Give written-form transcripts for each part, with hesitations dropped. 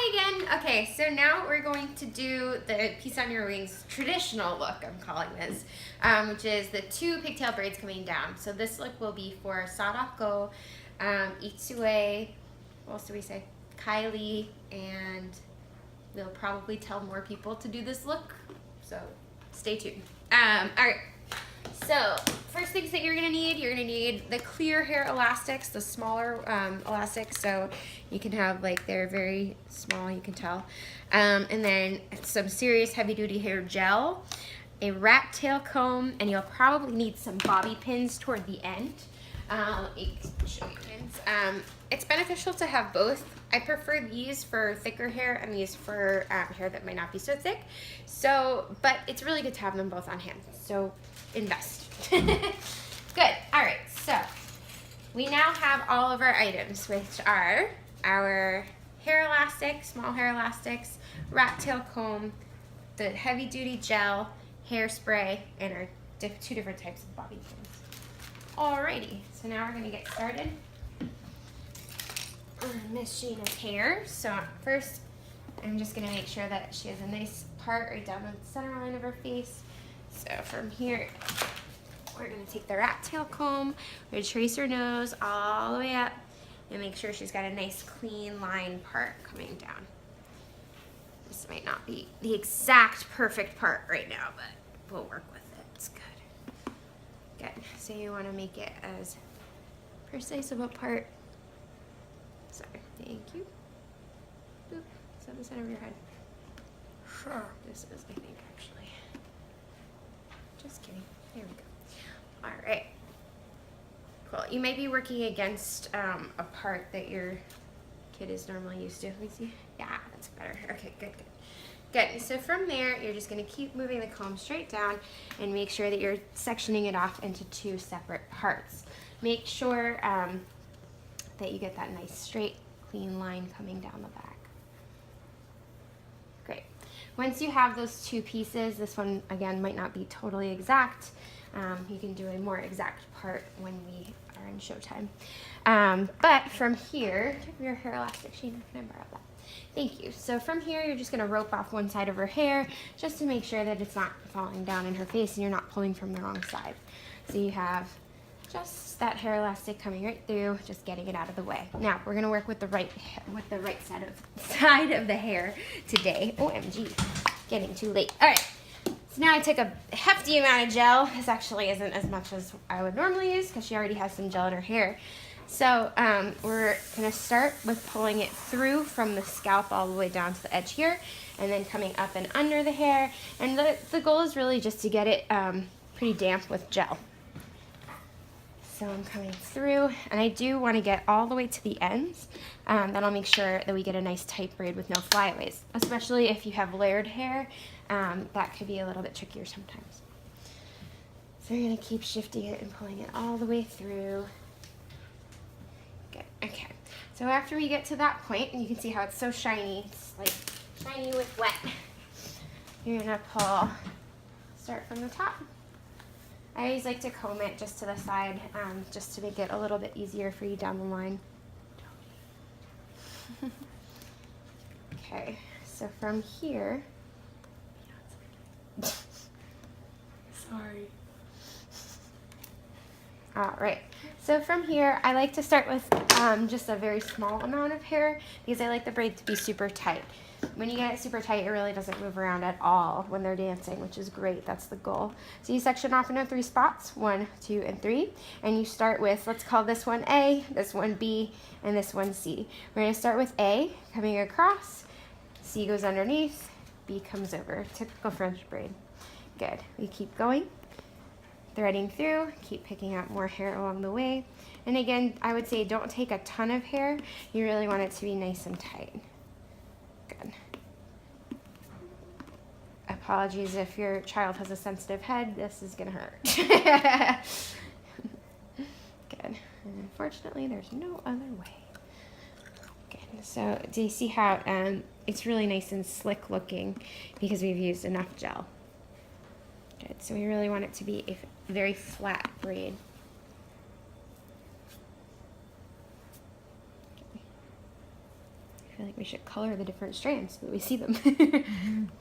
Hi again. Okay, so now we're going to do the piece on your wings traditional look, I'm calling this, which is the 2 pigtail braids coming down. So this look will be for Sadako, Itsue, what else do we say? Kylie, and we'll probably tell more people to do this look, so stay tuned. All right. So, first things that you're going to need the clear hair elastics, the smaller elastics, so you can have, like, they're very small, you can tell. And then some serious heavy-duty hair gel, a rat tail comb, and you'll probably need some bobby pins toward the end. Let me show you pins. It's beneficial to have both. I prefer these for thicker hair and these for hair that might not be so thick. So, but it's really good to have them both on hand. So, invest. Good. All right. So, we now have all of our items, which are our hair elastic, small hair elastics, rat tail comb, the heavy duty gel, hairspray, and our 2 different types of bobby pins. Alrighty. So now we're going to get started on Miss Sheena's hair. So first, I'm just going to make sure that she has a nice part right down the center line of her face. So from here, we're going to take the rat tail comb, we're going to trace her nose all the way up and make sure she's got a nice clean line part coming down. This might not be the exact perfect part right now, but we'll work with it. It's good. Good. So you want to make it as precise of a part. Sorry. Thank you. Boop. Is that the center of your head? Sure. This is, I think, actually. Just kidding. There we go. All right. Cool. You may be working against a part that your kid is normally used to. Let me see. Yeah, that's better. Okay, good, good. Good. So from there, you're just going to keep moving the comb straight down and make sure that you're sectioning it off into 2 separate parts. Make sure that you get that nice straight, clean line coming down the back. Great. Once you have those 2 pieces, this one, again, might not be totally exact. You can do a more exact part when we are in showtime. But from here, do you have your hair elastic, Sheena? Can I borrow that? Thank you. So from here, you're just going to rope off one side of her hair just to make sure that it's not falling down in her face and you're not pulling from the wrong side. So you have just that hair elastic coming right through, just getting it out of the way. Now we're going to work with the right side of the hair today. OMG, getting too late. All right. So now I took a hefty amount of gel. This actually isn't as much as I would normally use because she already has some gel in her hair. So we're going to start with pulling it through from the scalp all the way down to the edge here, and then coming up and under the hair. And the goal is really just to get it pretty damp with gel. So I'm coming through, and I do want to get all the way to the ends. Then I'll make sure that we get a nice tight braid with no flyaways, especially if you have layered hair. That could be a little bit trickier sometimes. So you're going to keep shifting it and pulling it all the way through. Good. Okay. So after we get to that point, and you can see how it's so shiny, it's like shiny with wet. You're going to pull, start from the top. I always like to comb it just to the side, just to make it a little bit easier for you down the line. Okay, so from here, sorry. All right, so from here, I like to start with just a very small amount of hair because I like the braid to be super tight. When you get it super tight, it really doesn't move around at all when they're dancing, which is great. That's the goal. So you section off into 3 spots, 1, 2, and 3. And you start with, let's call this one A, this one B, and this one C. We're going to start with A, coming across. C goes underneath. B comes over. Typical French braid. Good. We keep going, threading through, keep picking up more hair along the way. And again, I would say don't take a ton of hair. You really want it to be nice and tight. Good. Apologies if your child has a sensitive head. This is going to hurt. Good. And unfortunately, there's no other way. Good. So do you see how it's really nice and slick looking because we've used enough gel? Good. So we really want it to be a very flat braid. feel like we should color the different strands so that we see them.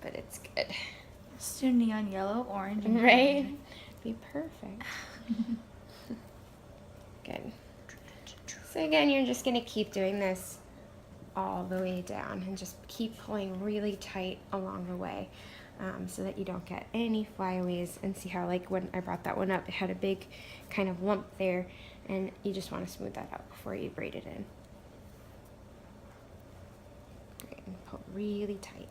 But it's good. Let's do neon yellow, orange, and right? Be perfect. Good. So again, you're just going to keep doing this all the way down and just keep pulling really tight along the way, so that you don't get any flyaways. And see how, like, when I brought that one up, it had a big kind of lump there, and you just want to smooth that out before you braid it in. Great, and pull really tight.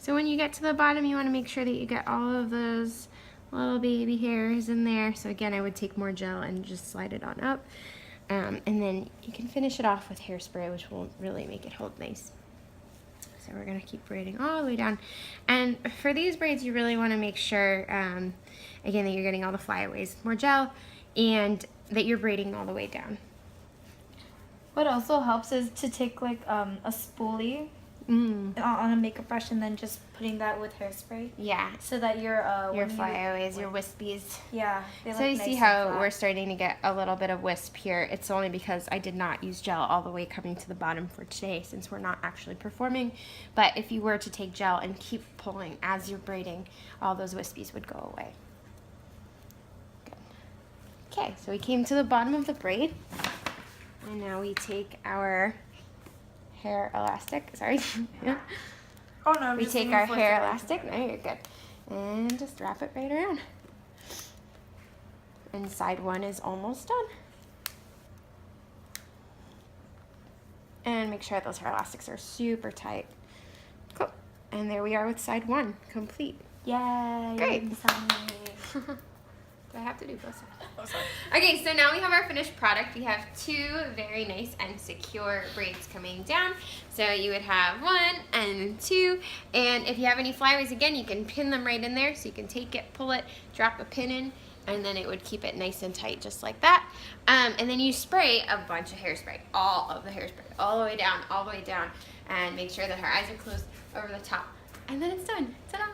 So when you get to the bottom, you want to make sure that you get all of those little baby hairs in there. So again, I would take more gel and just slide it on up. And then you can finish it off with hairspray, which will really make it hold nice. So we're going to keep braiding all the way down. And for these braids, you really want to make sure, again, that you're getting all the flyaways, more gel, and that you're braiding all the way down. What also helps is to take like a spoolie on a makeup brush and then just putting that with hairspray. Yeah. So that your flyaways, your wispies. Yeah. They So look you nice see and how flat. we're starting to get a little bit of wisp here. It's only because I did not use gel all the way coming to the bottom for today, since we're not actually performing. But if you were to take gel and keep pulling as you're braiding, all those wispies would go away. Good. Okay, so we came to the bottom of the braid. And now we take our hair elastic, sorry. Oh no, We take our hair elastic, no, you're good. And just wrap it right around. And side one is almost done. And make sure those hair elastics are super tight. Cool. And there we are with side one, complete. Yay. Great. Do I have to do both sides? Oh, sorry. Okay, so now we have our finished product. We have two very nice and secure braids coming down. So you would have one and two. And if you have any flyaways, again, you can pin them right in there. So you can take it, pull it, drop a pin in, and then it would keep it nice and tight just like that. And then you spray a bunch of hairspray, all of the hairspray, all the way down, and make sure that her eyes are closed over the top. And then it's done. Ta-da!